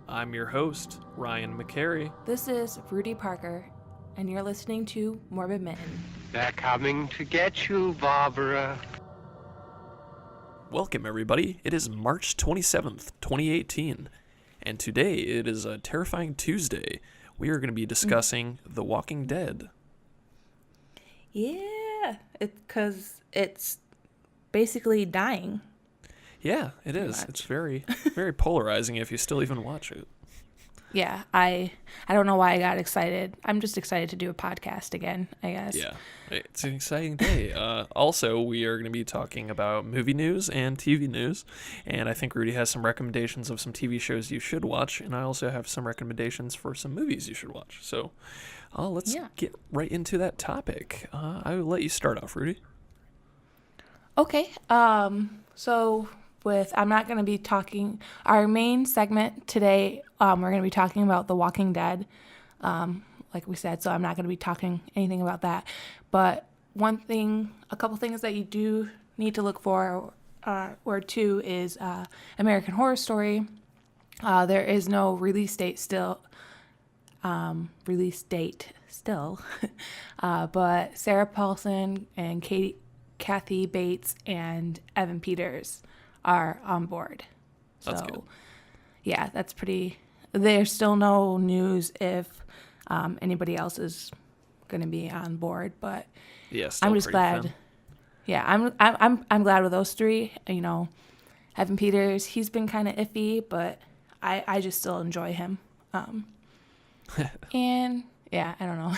I'm your host, Ryan McCary. This is Rudy Parker, and you're listening to Morbid Mitten. They're coming to get you, Barbara. Welcome, everybody. It is March 27th, 2018, and today it is a terrifying Tuesday. We are going to be discussing The Walking Dead. Yeah, because it's basically dying. Yeah, it is. It's very, very polarizing if you still even watch it. Yeah, I don't know why I got excited. I'm just excited to do a podcast again, I guess. Yeah, it's an exciting day. Also, we are going to be talking about movie news and TV news, and I think Rudy has some recommendations of some TV shows you should watch, and I also have some recommendations for some movies you should watch. So let's get right into that topic. I will let you start off, Rudy. Okay, so I'm not going to be talking, our main segment today, we're going to be talking about The Walking Dead, like we said, so I'm not going to be talking anything about that. But a couple things that you do need to look for, or two, is American Horror Story. There is no release date still, but Sarah Paulson and Kathy Bates and Evan Peters are on board. That's good. Yeah, that's pretty. There's still no news if anybody else is going to be on board, but yeah, I'm just glad. Fun. Yeah, I'm glad with those three. You know, Evan Peters, he's been kind of iffy, but I just still enjoy him. And yeah, I don't know.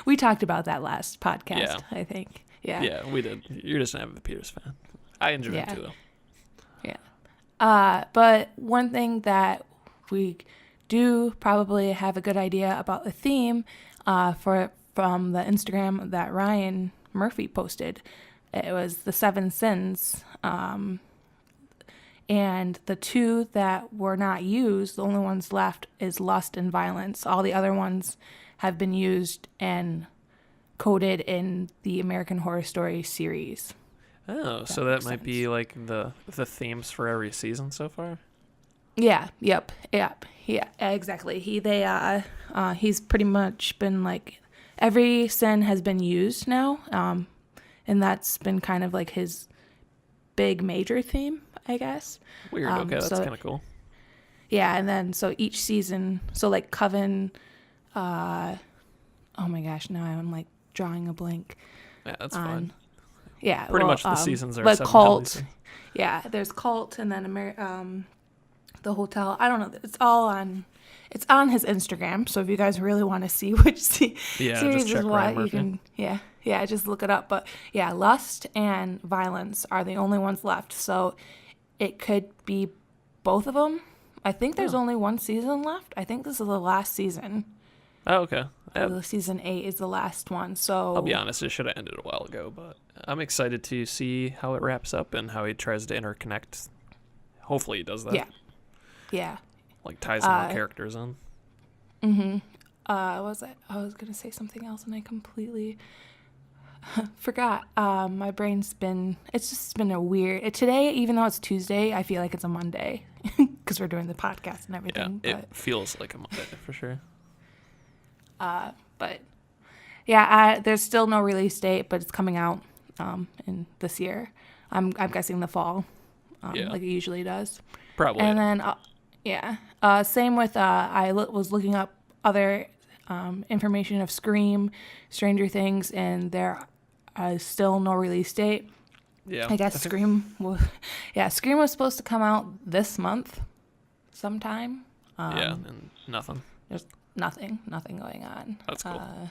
We talked about that last podcast, I think. Yeah. Yeah, we did. You're just an Evan Peters fan. I enjoy him too, though. Yeah. But one thing that we do probably have a good idea about the theme from the Instagram that Ryan Murphy posted. It was the 7 sins. And the two that were not used, the only ones left is lust and violence. All the other ones have been used and coded in the American Horror Story series. Oh, so that might be like the themes for every season so far? Yeah, yep, yeah, exactly. He's pretty much been like, every sin has been used now, and that's been kind of like his big major theme, I guess. Weird, okay, that's kind of cool. Yeah, and then so each season, so like Coven, oh my gosh, now I'm like drawing a blank. Yeah, that's fine. Yeah, pretty much the seasons are like seven Cult. Yeah, there's Cult, and then the hotel. I don't know. It's on his Instagram. So if you guys really want to see which series is what, you can. Yeah, just look it up. But yeah, lust and violence are the only ones left. So it could be both of them. I think there's only one season left. I think this is the last season. Oh, okay. Season 8 is the last one. So I'll be honest, it should have ended a while ago, but I'm excited to see how it wraps up and how he tries to interconnect. Hopefully he does that. Yeah. Like ties more characters in. Mm-hmm. What was it? I was gonna say something else and I completely forgot. My brain's it's just been a weird. Today, even though it's Tuesday, I feel like it's a Monday because we're doing the podcast and everything. Yeah, it feels like a Monday for sure. But yeah, there's still no release date, but it's coming out in this year. I'm guessing the fall, like it usually does. Probably. And then same with I was looking up other information of Scream, Stranger Things, and there is still no release date. Yeah, I guess Scream was supposed to come out this month, sometime. And nothing. There's nothing going on. That's cool.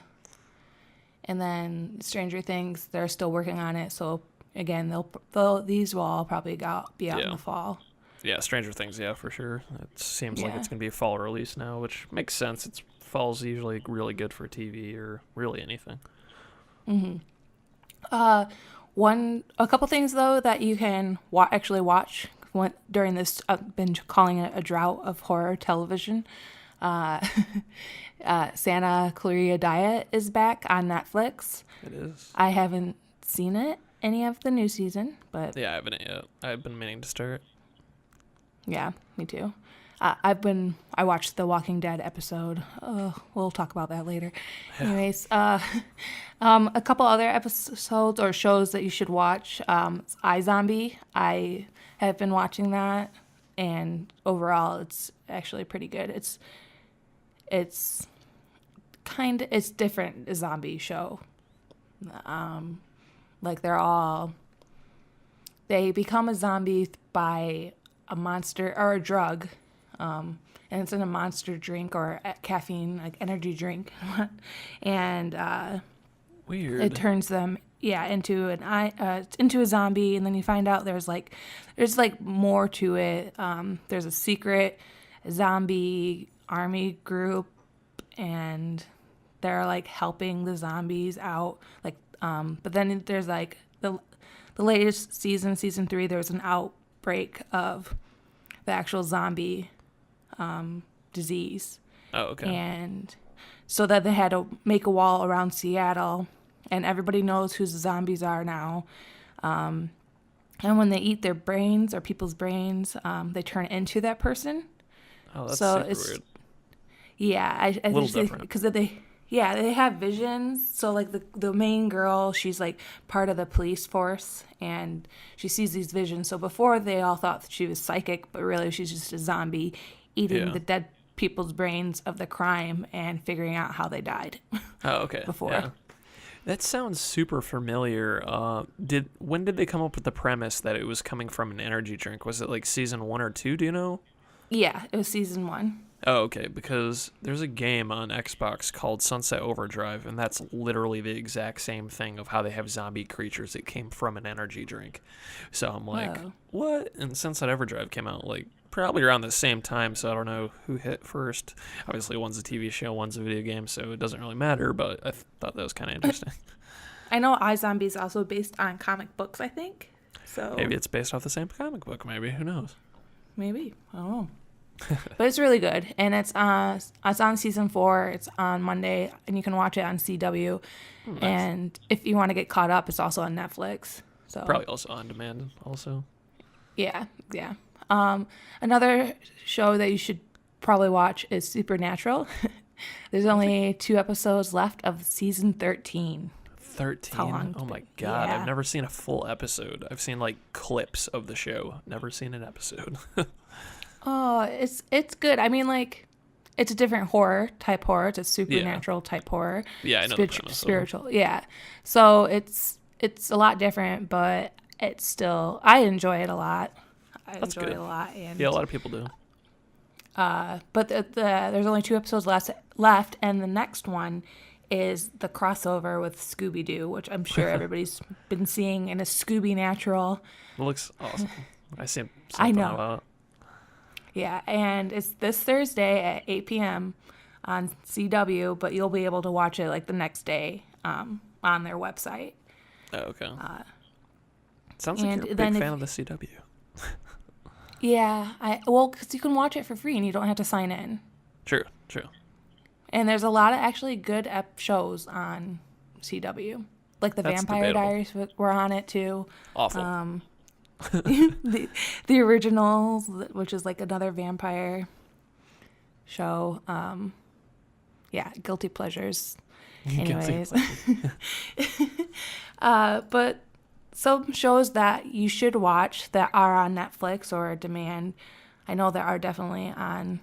And then Stranger Things, they're still working on it. So again, these will all probably be out in the fall. Yeah, Stranger Things, for sure. It seems like it's going to be a fall release now, which makes sense. Fall's usually really good for TV or really anything. Mm-hmm. A couple things though that you can actually watch during this. I've been calling it a drought of horror television. Santa Clarita Diet is back on Netflix. It is. I haven't seen any of the new season, but yeah, I haven't yet. I've been meaning to start. Yeah, me too. I watched the Walking Dead episode. We'll talk about that later. Anyways, a couple other episodes or shows that you should watch. iZombie. I have been watching that, and overall, it's actually pretty good. It's different, a zombie show. Like they become a zombie by a monster or a drug, and it's in a monster drink or caffeine, like energy drink, and Weird. it turns them into into a zombie, and then you find out there's more to it. There's a secret zombie army group, and they're like helping the zombies out. But then there's like the latest season 3. There was an outbreak of the actual zombie disease. Oh, okay. And so that they had to make a wall around Seattle, and everybody knows who the zombies are now. And when they eat their brains or people's brains, they turn into that person. Oh, that's so super weird. Yeah, I A little think different. because they have visions. So like the main girl, she's like part of the police force, and she sees these visions. So before they all thought she was psychic, but really she's just a zombie eating the dead people's brains of the crime and figuring out how they died. Oh, okay. Before. Yeah. That sounds super familiar. When did they come up with the premise that it was coming from an energy drink? Was it like season 1 or 2? Do you know? Yeah, it was season 1. Oh, okay. Because there's a game on Xbox called Sunset Overdrive, and that's literally the exact same thing of how they have zombie creatures that came from an energy drink. So I'm like, Whoa. what? And Sunset Overdrive came out like probably around the same time, so I don't know who hit first. Obviously, one's a TV show, one's a video game, so it doesn't really matter. But I thought that was kind of interesting. I know iZombie is also based on comic books, I think. So Maybe it's based off the same comic book. Maybe, who knows? maybe, I don't know. But it's really good, and it's on season 4. It's on Monday, and you can watch it on CW. Nice. And if you want to get caught up, it's also on Netflix. So Probably also on demand. Also, yeah. Another show that you should probably watch is Supernatural. There's only 2 episodes left of season 13. 13. How long? Oh my god! Yeah. I've never seen a full episode. I've seen like clips of the show. Never seen an episode. Oh, it's good. I mean, like, it's a different type horror. It's a supernatural type horror. Yeah, I know the premise of it. Spiritual. Yeah. So it's a lot different, but it's still, I enjoy it a lot. That's good. Enjoy it a lot. And, Yeah, a lot of people do. but there's only 2 episodes left, and the next one is the crossover with Scooby-Doo, which I'm sure everybody's been seeing in a Scooby-Natural. It looks awesome. I see. I know. About it. Yeah, and it's this Thursday at 8 p.m. on CW, but you'll be able to watch it like the next day on their website. Oh, okay. Sounds like and you're a then big if- fan of the CW. Yeah, because you can watch it for free and you don't have to sign in. True. And there's a lot of actually good shows on CW. Like the That's Vampire debatable. Diaries were on it too. Awful. the Originals, which is like another vampire show. Yeah, Guilty Pleasures. Anyways. But some shows that you should watch that are on Netflix or demand. I know there are definitely on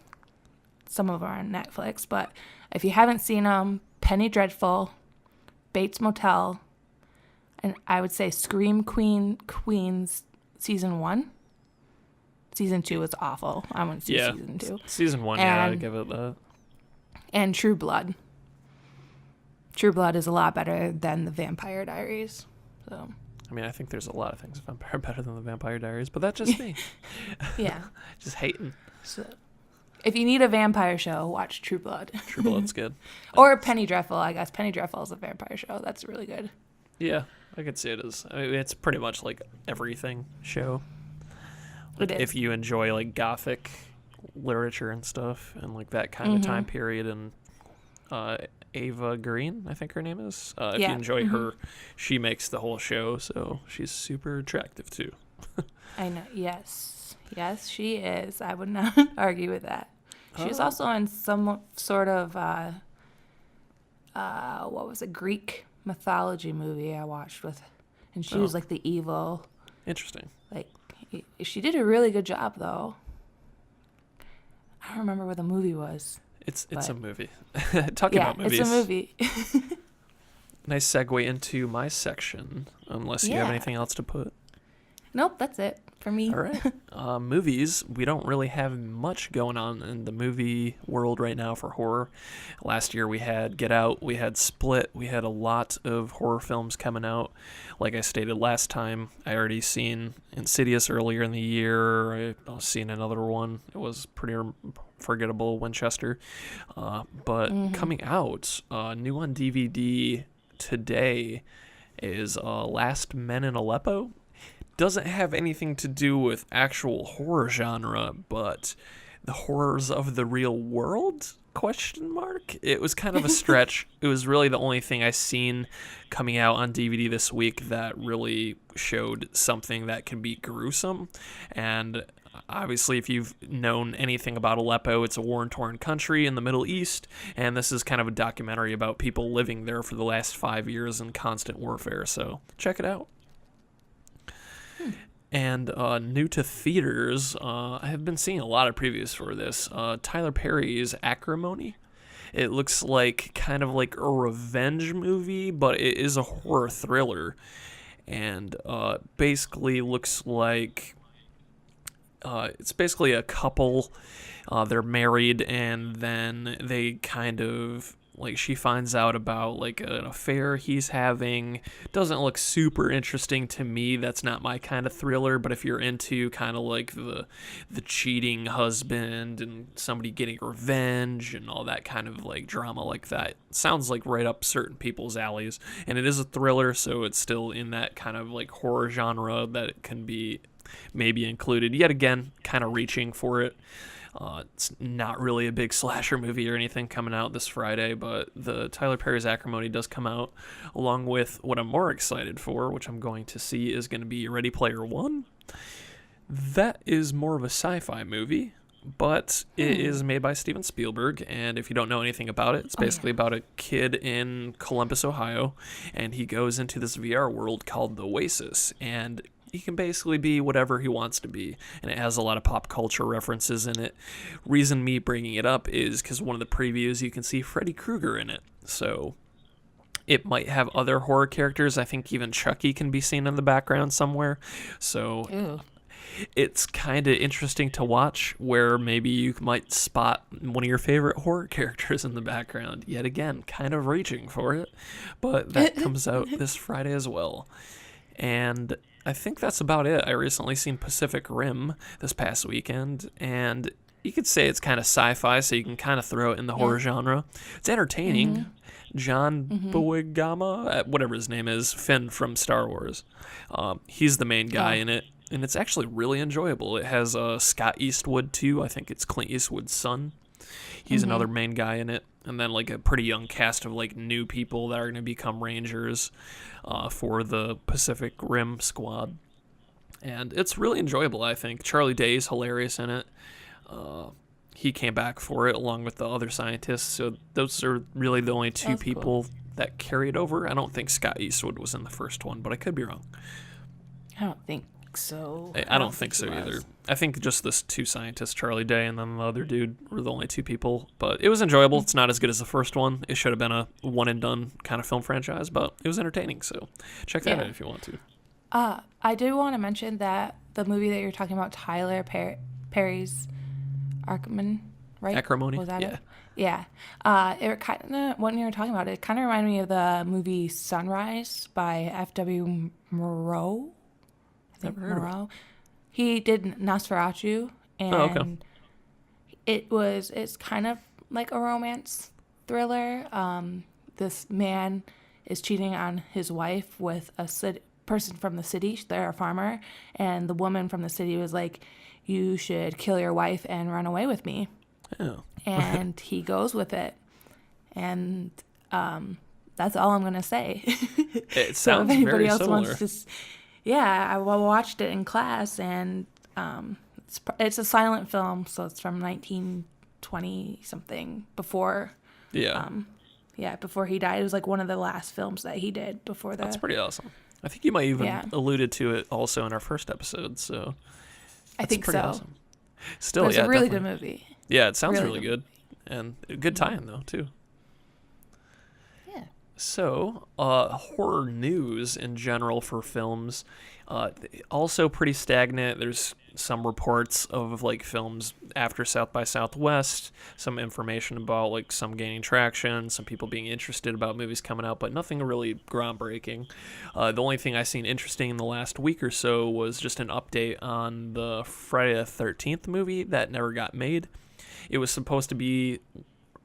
some of them are on Netflix, but if you haven't seen them, Penny Dreadful, Bates Motel, and I would say Scream Queens season 1. Season 2 was awful. I wouldn't see Yeah. season 2. Season 1, yeah, I'd And- give it that. And True Blood. True Blood is a lot better than the Vampire Diaries. So I mean, I think there's a lot of things Vampire better than the Vampire Diaries, but that's just me. yeah. Just hating. So if you need a vampire show, watch True Blood. True Blood's good. Or Penny Dreadful, I guess. Penny Dreadful is a vampire show. That's really good. Yeah, I could see it as. I mean, it's pretty much like everything show. Like, It is. if you enjoy like gothic literature and stuff, and like that kind of time period, and Ava Green, I think her name is. If you Yeah. enjoy her, she makes the whole show, so she's super attractive too. I know. Yes. Yes, she is. I would not argue with that. She was also in some sort of what was it, Greek mythology movie I watched with, and she was like the evil. Interesting. Like, she did a really good job though. I don't remember what the movie was. It's but a movie. Talking about movies. It's a movie. Nice segue into my section, unless you have Yeah. anything else to put. Nope, that's it for me. All right. Movies, we don't really have much going on in the movie world right now for horror. Last year we had Get Out, we had Split, we had a lot of horror films coming out. Like I stated last time, I already seen Insidious earlier in the year. I've seen another one. It was pretty forgettable, Winchester. But coming out, new on DVD today is Last Men in Aleppo. Doesn't have anything to do with actual horror genre, but the horrors of the real world? Question mark. It was kind of a stretch. It was really the only thing I seen coming out on DVD this week that really showed something that can be gruesome. And obviously, if you've known anything about Aleppo, it's a war-torn country in the Middle East, and this is kind of a documentary about people living there for the last 5 years in constant warfare. So check it out. And new to theaters, I have been seeing a lot of previews for this. Tyler Perry's Acrimony. It looks like kind of like a revenge movie, but it is a horror thriller. And basically looks like it's basically a couple. They're married, and then they kind of, like, she finds out about like an affair he's having. Doesn't look super interesting to me. That's not my kind of thriller, but if you're into kind of like the cheating husband and somebody getting revenge and all that kind of like drama like that, sounds like right up certain people's alleys. And it is a thriller, so it's still in that kind of like horror genre that it can be maybe included. Yet again, kind of reaching for it. It's not really a big slasher movie or anything coming out this Friday, but the Tyler Perry's Acrimony does come out, along with what I'm more excited for, which I'm going to see, is going to be Ready Player One. That is more of a sci-fi movie, but it is made by Steven Spielberg, and if you don't know anything about it, it's basically about a kid in Columbus, Ohio, and he goes into this VR world called the Oasis, and he can basically be whatever he wants to be, and it has a lot of pop culture references in it. Reason me bringing it up is because one of the previews you can see Freddy Krueger in it, so it might have other horror characters. I think even Chucky can be seen in the background somewhere, so Ew. it's kind of interesting to watch, where maybe you might spot one of your favorite horror characters in the background. Yet again, kind of reaching for it, but that comes out this Friday as well. And I think that's about it. I recently seen Pacific Rim this past weekend, and you could say it's kind of sci-fi, so you can kind of throw it in the horror genre. It's entertaining. John Boyegama, whatever his name is, Finn from Star Wars. He's the main guy in it, and it's actually really enjoyable. It has Scott Eastwood, too. I think it's Clint Eastwood's son. He's another main guy in it. And then like a pretty young cast of like new people that are going to become rangers for the Pacific Rim squad. And it's really enjoyable, I think. Charlie Day's hilarious in it. He came back for it along with the other scientists. So those are really the only two people that carried over. I don't think Scott Eastwood was in the first one, but I could be wrong. I don't think so. I don't think so either. I think just this two scientists, Charlie Day and then the other dude, were the only two people. But it was enjoyable. It's not as good as the first one. It should have been a one-and-done kind of film franchise, but it was entertaining. So check that out if you want to. I do want to mention that the movie that you're talking about, Tyler Perry's Acrimony, right? Acrimony, Was that yeah. it? Yeah. It kind of, when you were talking about it, it kind of reminded me of the movie Sunrise by F.W. Moreau. Never heard of it. He did Nosferatu, and it's kind of like a romance thriller. This man is cheating on his wife with a person from the city. They're a farmer, and the woman from the city was like, "You should kill your wife and run away with me." Oh. And he goes with it, and that's all I'm gonna say. It So sounds very similar. yeah, I watched it in class, and It's a silent film, so it's from 1920 something, before Yeah. before he died. It was like one of the last films that he did before the. That's pretty awesome. I think you might even Yeah. alluded to it also in our first episode, so I that's think pretty so. awesome. Still, But it's yeah, a really definitely. good movie. Yeah, it sounds Really really good. good. And a good tie-in, though, too. Yeah. So, horror news in general for films, also pretty stagnant. There's some reports of like films after South by Southwest, some information about like some gaining traction, some people being interested about movies coming out, but nothing really groundbreaking. The only thing I seen interesting in the last week or so was just an update on the Friday the 13th movie that never got made. It was supposed to be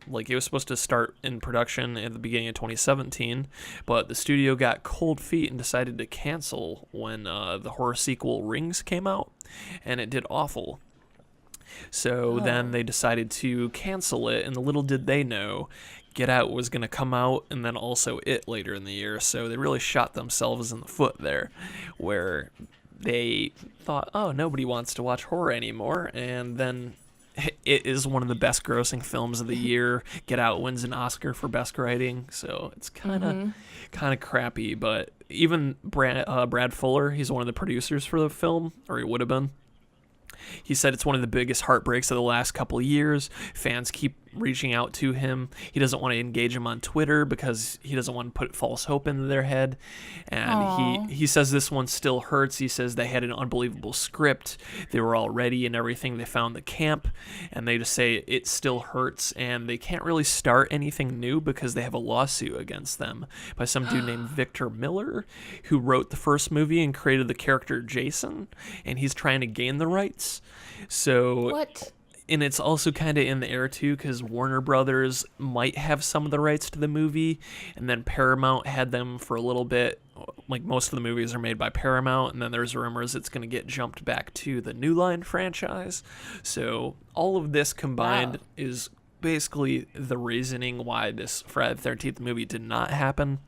it was supposed to start in production at the beginning of 2017, but the studio got cold feet and decided to cancel when the horror sequel Rings came out, and it did awful. So then they decided to cancel it, and little did they know, Get Out was going to come out, and then also It later in the year. So they really shot themselves in the foot there, where they thought, oh, nobody wants to watch horror anymore, and then it is one of the best grossing films of the year. Get Out wins an Oscar for best writing, so it's kind of crappy. But even Brad Fuller, he's one of the producers for the film, or he would have been. He said it's one of the biggest heartbreaks of the last couple of years. Fans keep reaching out to him. He doesn't want to engage them on Twitter because he doesn't want to put false hope into their head. And he says this one still hurts. He says they had an unbelievable script. They were all ready and everything. They found the camp, and they just say it still hurts, and they can't really start anything new because they have a lawsuit against them by some dude named Victor Miller, who wrote the first movie and created the character Jason, and he's trying to gain the rights. So What? and it's also kind of in the air too because Warner Brothers might have some of the rights to the movie, and then Paramount had them for a little bit. Like most of the movies are made by Paramount, and then there's rumors it's going to get jumped back to the New Line franchise. So all of this combined is basically the reasoning why this Friday the 13th movie did not happen.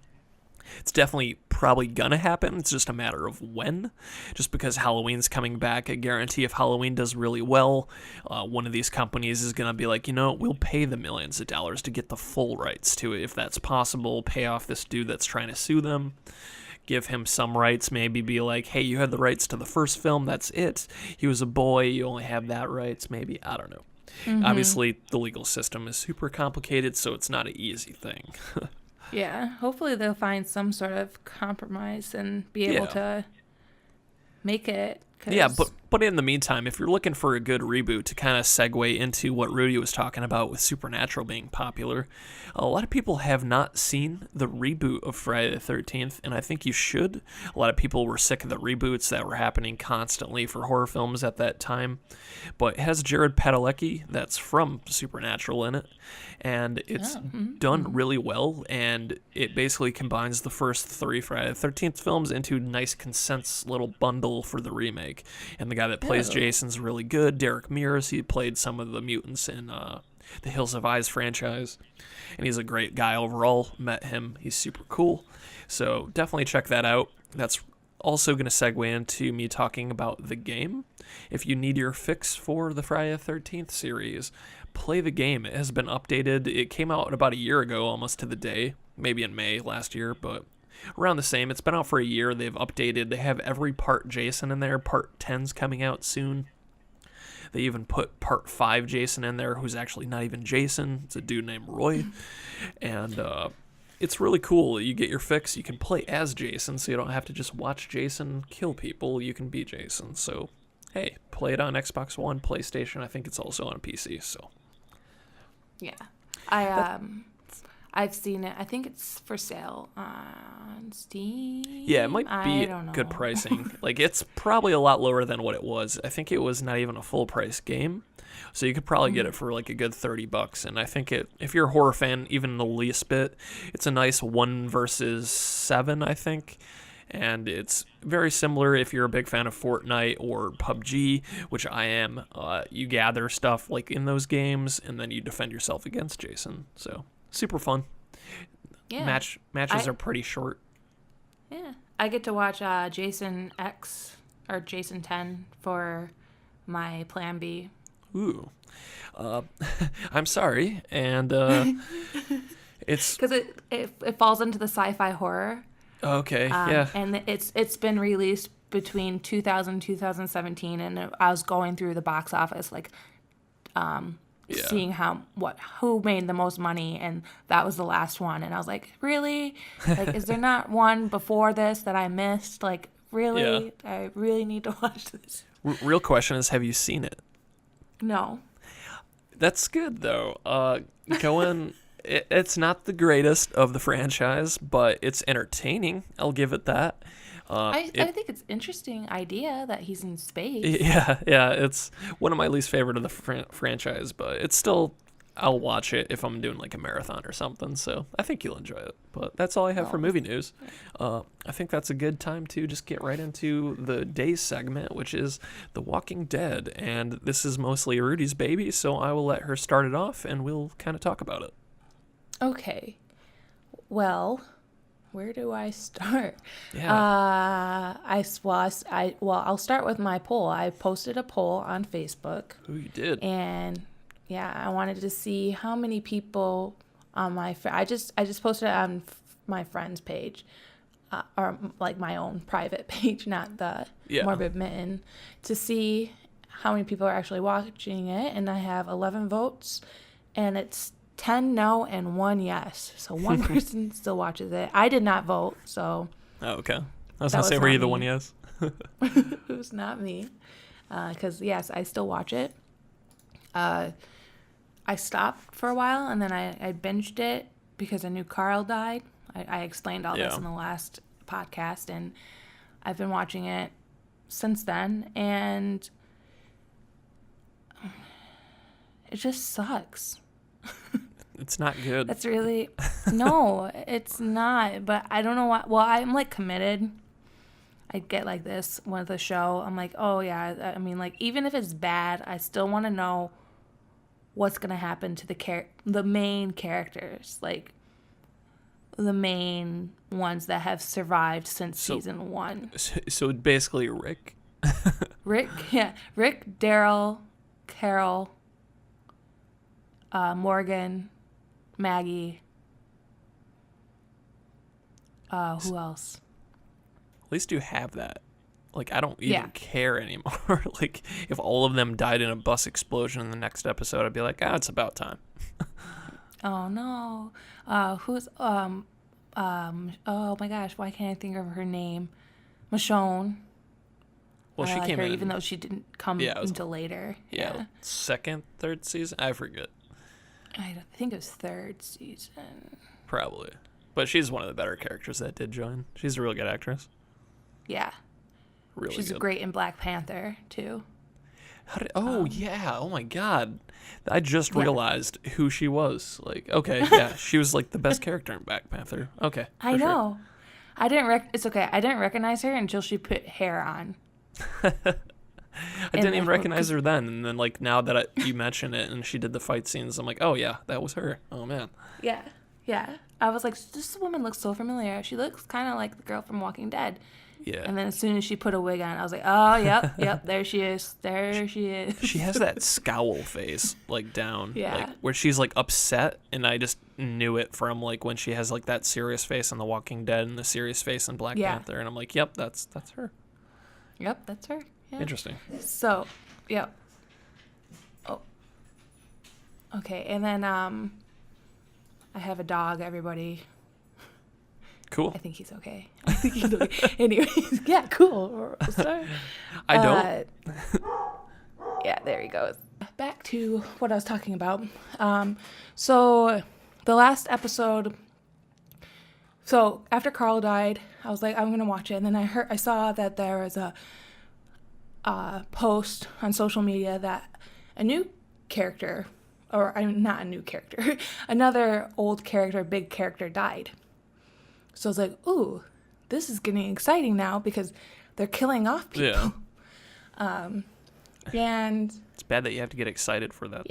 It's definitely probably gonna happen. It's just a matter of when. Just because Halloween's coming back, I guarantee if Halloween does really well, one of these companies is gonna be like, we'll pay the millions of dollars to get the full rights to it if that's possible. Pay off this dude that's trying to sue them. Give him some rights. Maybe be like, hey, you had the rights to the first film. That's it. He was a boy. You only have that rights. Maybe, I don't know. Obviously, the legal system is super complicated, so it's not an easy thing. Yeah. Hopefully they'll find some sort of compromise and be able to make it. Yeah, but in the meantime, if you're looking for a good reboot to kind of segue into what Rudy was talking about with Supernatural being popular, a lot of people have not seen the reboot of Friday the 13th, and I think you should. A lot of people were sick of the reboots that were happening constantly for horror films at that time. But it has Jared Padalecki, that's from Supernatural, in it, and it's done really well, and it basically combines the first 3 Friday the 13th films into a nice consensus little bundle for the remake. And the guy that plays Jason's really good. Derek Mears, he played some of the mutants in the Hills Have Eyes franchise. And he's a great guy overall. Met him. He's super cool. So definitely check that out. That's also going to segue into me talking about the game. If you need your fix for the Friday the 13th series, play the game. It has been updated. It came out about a year ago, almost to the day. Maybe in May last year, but around the same. It's been out for a year. They've updated. They have every part Jason in there. Part 10's coming out soon. They even put part 5 Jason in there, who's actually not even Jason. It's a dude named Roy. And it's really cool. You get your fix. You can play as Jason, so you don't have to just watch Jason kill people. You can be Jason. So, hey, play it on Xbox One, PlayStation. I think it's also on PC. So, Yeah. I've seen it. I think it's for sale on Steam. yeah, it might be good pricing. Like, it's probably a lot lower than what it was. I think it was not even a full price game. So you could probably get it for like a good $30. And I think if you're a horror fan, even the least bit, it's a nice 1 versus 7, I think. And it's very similar if you're a big fan of Fortnite or PUBG, which I am. You gather stuff like in those games, and then you defend yourself against Jason. So super fun. Yeah. Matches are pretty short. Yeah. I get to watch Jason X or Jason 10 for my plan B. Ooh. I'm sorry. And it's... Because it falls into the sci-fi horror. Okay, yeah. And it's been released between 2000 and 2017, and I was going through the box office, like, seeing who made the most money, and that was the last one, and I was like, really? Like, is there not one before this that I missed? Like, really? Yeah. I really need to watch this. Real question is, have you seen it? No. That's good, though. It's not the greatest of the franchise, but it's entertaining. I'll give it that. I think it's an interesting idea that he's in space. Yeah. It's one of my least favorite of the franchise, but it's still, I'll watch it if I'm doing like a marathon or something. So I think you'll enjoy it. But that's all I have for movie news. I think that's a good time to just get right into the day's segment, which is The Walking Dead. And this is mostly Rudy's baby, so I will let her start it off and we'll kind of talk about it. Okay. Well, where do I start? Yeah. I'll start with my poll. I posted a poll on Facebook. Oh, you did. And yeah, I wanted to see how many people on I just posted it on my friend's page, or like my own private page, not the Morbid Mitten, to see how many people are actually watching it. And I have 11 votes, and it's 10 no and 1 yes. So one person still watches it. I did not vote, so. Oh, okay. I was going to say, were you the one yes? It was not me. Because, yes, I still watch it. I stopped for a while, and then I binged it because I knew Carl died. I explained all this in the last podcast, and I've been watching it since then, and it just sucks. It's not good. That's really, no, it's not. But I don't know why. Well, I'm like committed. I get like this with the show. I'm like, oh yeah. I mean, like, even if it's bad, I still want to know what's gonna happen to the main characters, like the main ones that have survived since season 1. So basically, Rick. Rick, Daryl, Carol, Morgan, Maggie. Who else? At least you have that. Like, I don't even care anymore. Like, if all of them died in a bus explosion in the next episode, I'd be like, it's about time. Oh no. Who's oh my gosh, why can't I think of her name? Michonne. Well, she came in, even though she didn't come until later. Yeah. Second, third season? I forget. I think it was 3rd season. Probably. But she's one of the better characters that did join. She's a real good actress. Yeah. Really She's good. great in Black Panther, too. Yeah. Oh, my God. I just realized who she was. Like, okay, yeah. She was, like, the best character in Black Panther. Okay. I know. Sure. It's okay. I didn't recognize her until she put hair on. I didn't even recognize her then, and then like now that you mention it and she did the fight scenes, I'm like, oh yeah, that was her. Oh man. Yeah. I was like, this woman looks so familiar. She looks kind of like the girl from Walking Dead. Yeah. And then as soon as she put a wig on, I was like, oh yep, there she is. She is. She has that scowl face like down, yeah, like where she's like upset, and I just knew it from like when she has like that serious face in The Walking Dead and the serious face in Black Panther, and I'm like, yep, that's her. Yep, that's her. Yeah. Interesting. So, yeah. Oh. Okay, and then I have a dog, everybody. Cool. I think he's okay. Anyways, yeah, cool. Sorry. I don't. Yeah, there he goes. Back to what I was talking about. So the last episode. So after Carl died, I was like, I'm gonna watch it, and then I saw that there was a post on social media that a new character, or not a new character, another old character, big character died. So I was like, ooh, this is getting exciting now because they're killing off people. Yeah. And it's bad that you have to get excited for that,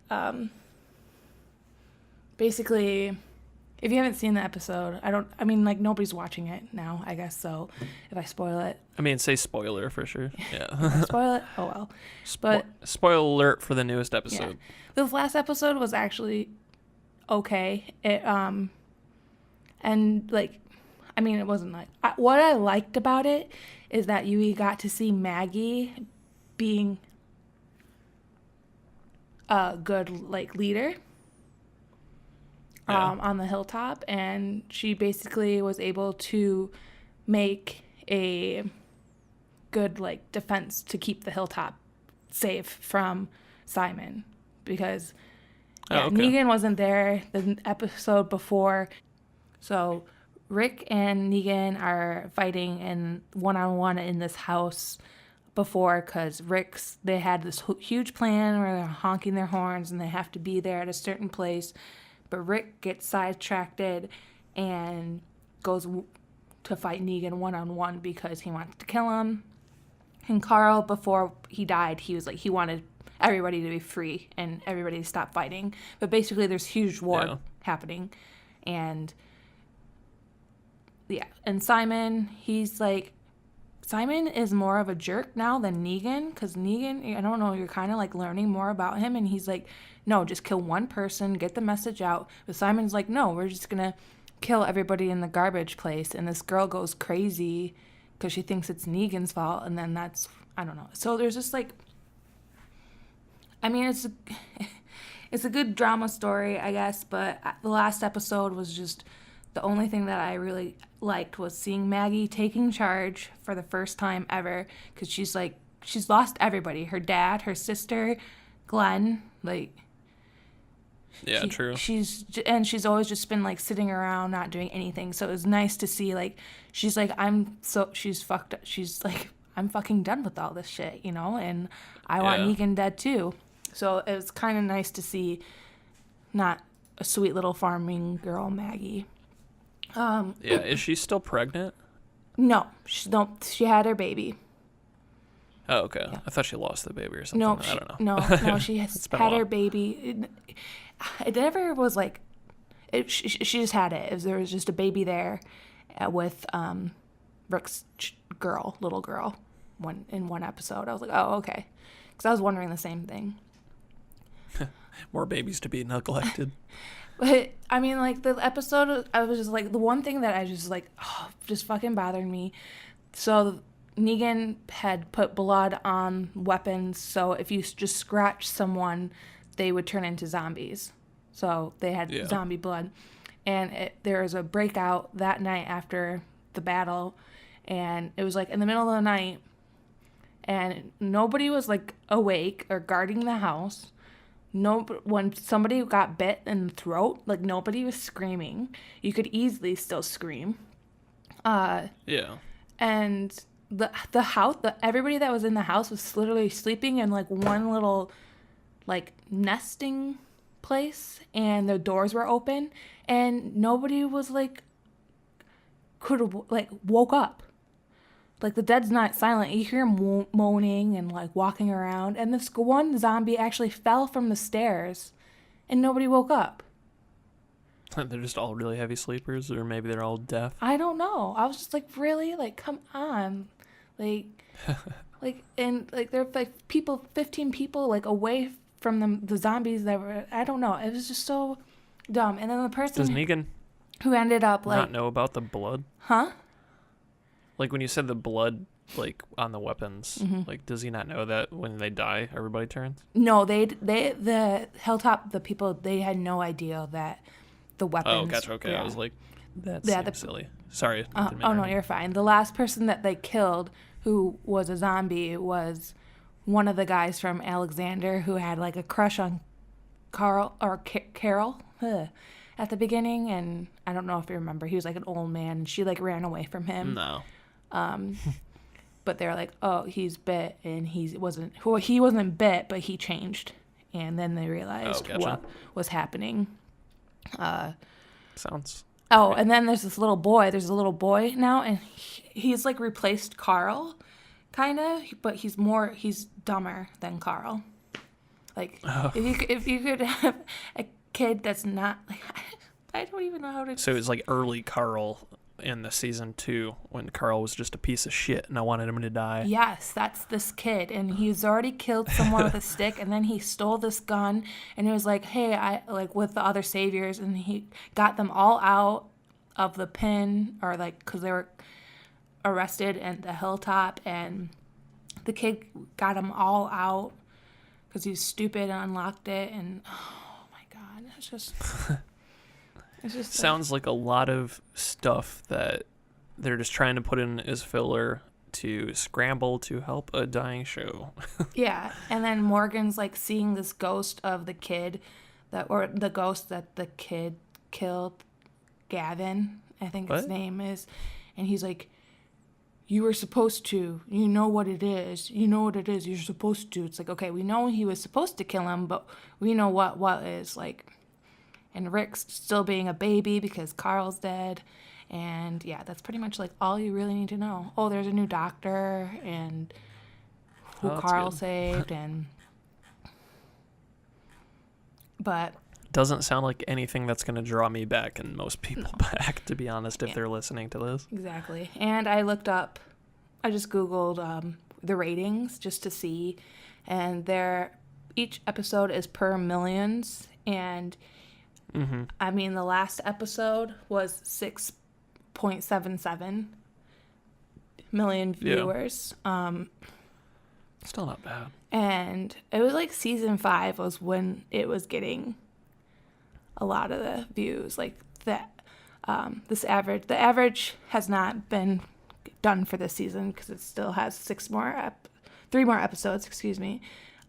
though. Basically, If you haven't seen the episode, I mean, like, nobody's watching it now, I guess, so if I spoil it. I mean, say spoiler for sure. If Yeah. I spoil it, oh well. But, Spoiler alert for the newest yeah. episode. The last episode was actually okay. And, like, I mean, it wasn't like... what I liked about it is that you got to see Maggie being a good, like, leader. Yeah. On the hilltop, and she basically was able to make a good, like, defense to keep the hilltop safe from Simon, because Negan wasn't there the episode before, so Rick and Negan are fighting in one-on-one in this house before, because they had this huge plan where they're honking their horns and they have to be there at a certain place. But Rick gets sidetracked and goes to fight Negan one-on-one because he wants to kill him. And Carl, before he died, he was like, he wanted everybody to be free and everybody to stop fighting. But basically, there's huge war happening. And, yeah. And Simon, Simon is more of a jerk now than Negan, because Negan, I don't know, you're kind of, like, learning more about him, and he's like, no, just kill one person, get the message out. But Simon's like, no, we're just going to kill everybody in the garbage place. And this girl goes crazy because she thinks it's Negan's fault. And then I don't know. So there's just, like, I mean, it's a good drama story, I guess. But the last episode was just, the only thing that I really liked was seeing Maggie taking charge for the first time ever. Because she's lost everybody. Her dad, her sister, Glenn, like... Yeah, true. She's always just been, like, sitting around not doing anything. So it was nice to see, like, she's like, she's fucked up. She's like, I'm fucking done with all this shit, you know? And I want Negan dead too. So it was kind of nice to see not a sweet little farming girl, Maggie. Is she still pregnant? No, she had her baby. Oh, okay. Yeah. I thought she lost the baby or something. No, I don't know. No, she had her baby. It never was like, she just had it. There was just a baby there with Rick's little girl, in one episode. I was like, oh, okay. Because I was wondering the same thing. More babies to be neglected. But, I mean, like, the episode, I was just like, the one thing that I just, like, just fucking bothered me. So, Negan had put blood on weapons, so if you just scratch someone, they would turn into zombies. So they had zombie blood. And there was a breakout that night after the battle, and it was, like, in the middle of the night, and nobody was, like, awake or guarding the house. When somebody got bit in the throat, like, nobody was screaming. You could easily still scream. And the house, everybody that was in the house was literally sleeping in, like, one little, like, nesting place, and the doors were open, and nobody was, like, could have, like, woke up. Like, the dead's not silent. You hear him moaning and, like, walking around, and this one zombie actually fell from the stairs, and nobody woke up. They're just all really heavy sleepers, or maybe they're all deaf. I don't know. I was just like, really? Like, come on. Like, and, like, there were, like, 15 people, like, away from the zombies that were, I don't know. It was just so dumb. And then the person... Does Negan who ended up, like... not know about the blood? Huh? Like, when you said the blood, like, on the weapons, like, does he not know that when they die, everybody turns? No, the Hilltop, the people, they had no idea that the weapons... Oh, gotcha, okay. Yeah. I was like, that seems silly. Sorry. No, you're fine. The last person that they killed, who was a zombie, was one of the guys from Alexander who had, like, a crush on Carl, or Carol, at the beginning, and I don't know if you remember, he was, like, an old man, and she, like, ran away from him. No. But they're like, oh, he's bit, and he wasn't bit, but he changed. And then they realized what was happening. Sounds... Oh, and then there's a little boy now, and he's, like, replaced Carl, kind of, but he's dumber than Carl. Like, if you could have a kid that's not, like, I don't even know how to. So it was like early Carl in the season 2 when Carl was just a piece of shit and I wanted him to die. Yes, that's this kid, and he's already killed someone with a stick, and then he stole this gun, and it was like, hey, I like with the other saviors, and he got them all out of the pen, or like because they were arrested at the hilltop, and the kid got them all out because he was stupid and unlocked it, and oh my god, it's just Sounds like a lot of stuff that they're just trying to put in as filler to scramble to help a dying show. yeah. And then Morgan's like seeing this ghost of the kid or the ghost that the kid killed, Gavin, I think his What? name is, and he's like, you were supposed to, you know what it is, you're supposed to. It's like, okay, we know he was supposed to kill him, but we know what is, like. And Rick's still being a baby because Carl's dead. And yeah, that's pretty much like all you really need to know. Oh, there's a new doctor and who Oh, that's Carl good. saved, but Doesn't sound like anything that's going to draw me back and most people back, to be honest, if Yeah. they're listening to this. exactly. And I just Googled the ratings just to see, and each episode is per millions, and I mean, the last episode was 6.77 million viewers. Still not bad. And it was like season 5 was when it was getting a lot of the views. Like that, the average has not been done for this season because it still has 3 more episodes. Excuse me.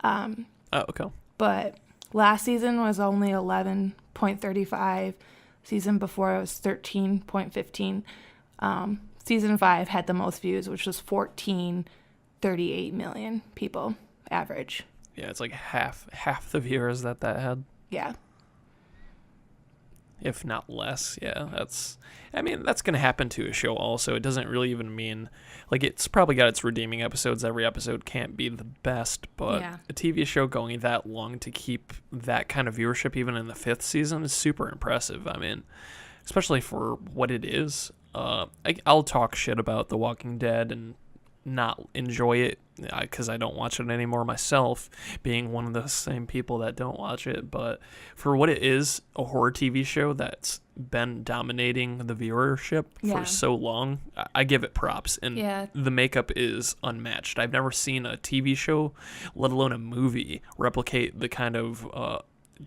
Oh, okay. But last season was only 11.35. Season before it was 13.15. Season 5 had the most views, which was 14.38 million people average. Yeah, it's like half the viewers that had. Yeah. If not less. Yeah, that's going to happen to a show also. It doesn't really even mean, like, it's probably got its redeeming episodes. Every episode can't be the best, but Yeah. a TV show going that long to keep that kind of viewership even in the 5th season is super impressive. I mean, especially for what it is. I'll talk shit about The Walking Dead and not enjoy it because I don't watch it anymore myself, being one of the same people that don't watch it. But for what it is, a horror TV show that's been dominating the viewership Yeah. for so long, I give it props. And Yeah. the makeup is unmatched. I've never seen a TV show, let alone a movie, replicate the kind of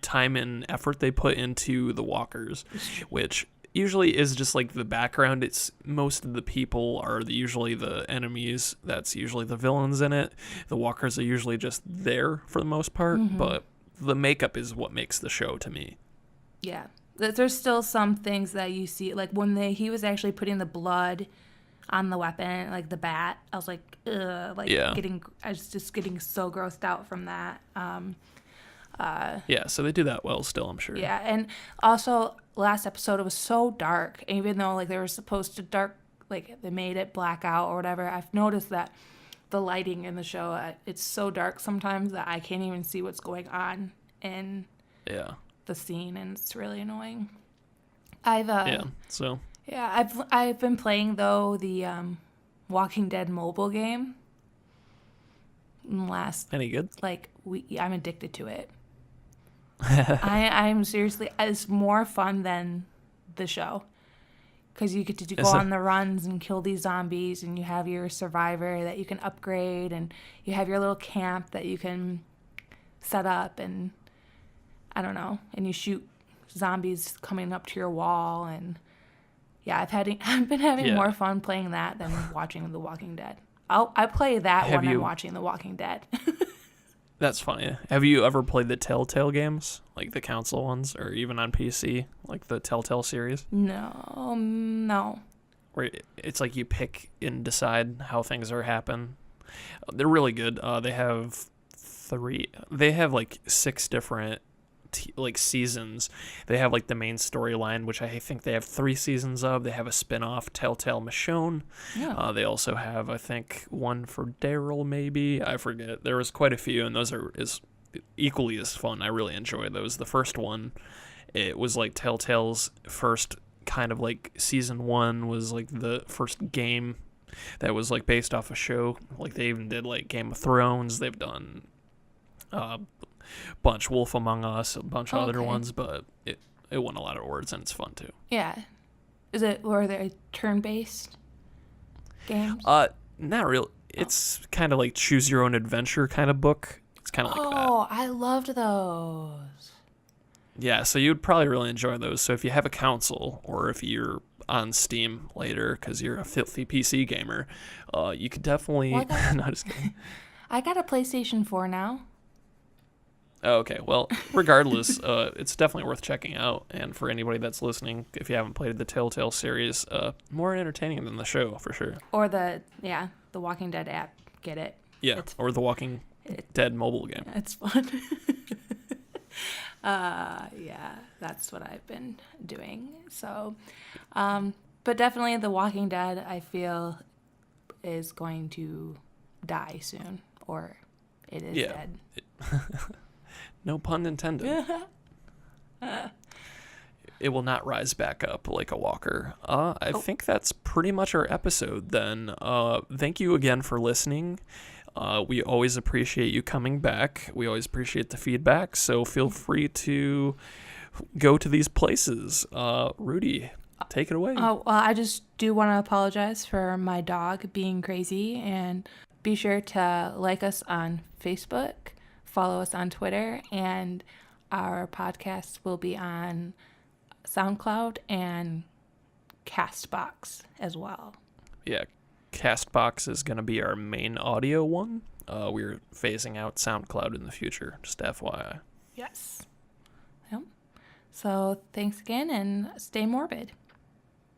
time and effort they put into the walkers, which usually is just like the background. It's most of the people are usually the enemies. That's usually the villains in it. The walkers are usually just there for the most part, but the makeup is what makes the show to me. Yeah. There's still some things that you see, like when he was actually putting the blood on the weapon, like the bat. I was like, ugh, like Yeah. I was just getting so grossed out from that. Yeah, so they do that well still, I'm sure. Yeah, and also last episode it was so dark, even though like they were supposed to like they made it black out or whatever. I've noticed that the lighting in the show, it's so dark sometimes that I can't even see what's going on in Yeah. the scene, and it's really annoying. So I've been playing though the Walking Dead mobile game. any good? Like I'm addicted to it. I'm seriously, it's more fun than the show because you get to go on the runs and kill these zombies, and you have your survivor that you can upgrade, and you have your little camp that you can set up, and I don't know, and you shoot zombies coming up to your wall, and yeah, I've been having more fun playing that than watching The Walking Dead. I play that when I'm watching The Walking Dead. That's funny. Have you ever played the Telltale games, like the console ones, or even on PC, like the Telltale series? No. Where it's like you pick and decide how things are happen. They're really good. They have like 6 different seasons. They have like the main storyline, which I think they have 3 seasons of. They have a spin-off, Telltale Michonne. Yeah. They also have, I think, one for Daryl, maybe. I forget. There was quite a few, and those are equally as fun. I really enjoy those. The first one It was like Telltale's first kind of like season 1 was like the first game that was like based off a show. Like they even did like Game of Thrones. They've done bunch Wolf Among Us, a bunch of other Okay. ones, but it won a lot of awards and it's fun too. Yeah. Were they turn-based games? Not real. It's kind of like choose your own adventure kind of book. It's kind of like that. Oh, I loved those. Yeah, so you'd probably really enjoy those. So if you have a console or if you're on Steam later because you're a filthy PC gamer, you could definitely. Well, No, just kidding. I got a PlayStation 4 now. Oh, okay, well, regardless, it's definitely worth checking out. And for anybody that's listening, if you haven't played the Telltale series, more entertaining than the show for sure. Or the Walking Dead app. Get it? Yeah, It's- or the Walking Dead mobile game. It's fun. Yeah, that's what I've been doing. So, but definitely The Walking Dead, I feel, is going to die soon, or it is Yeah. dead. No pun intended. It will not rise back up like a walker. I think that's pretty much our episode then. Thank you again for listening. We always appreciate you coming back. We always appreciate the feedback. So feel free to go to these places. Rudy, take it away. Oh, well, I just do want to apologize for my dog being crazy, and be sure to like us on Facebook, follow us on Twitter, and our podcast will be on SoundCloud and Castbox as well. Yeah, Castbox is going to be our main audio one. We're phasing out SoundCloud in the future, just FYI. Yes. Yep. So thanks again, and stay morbid.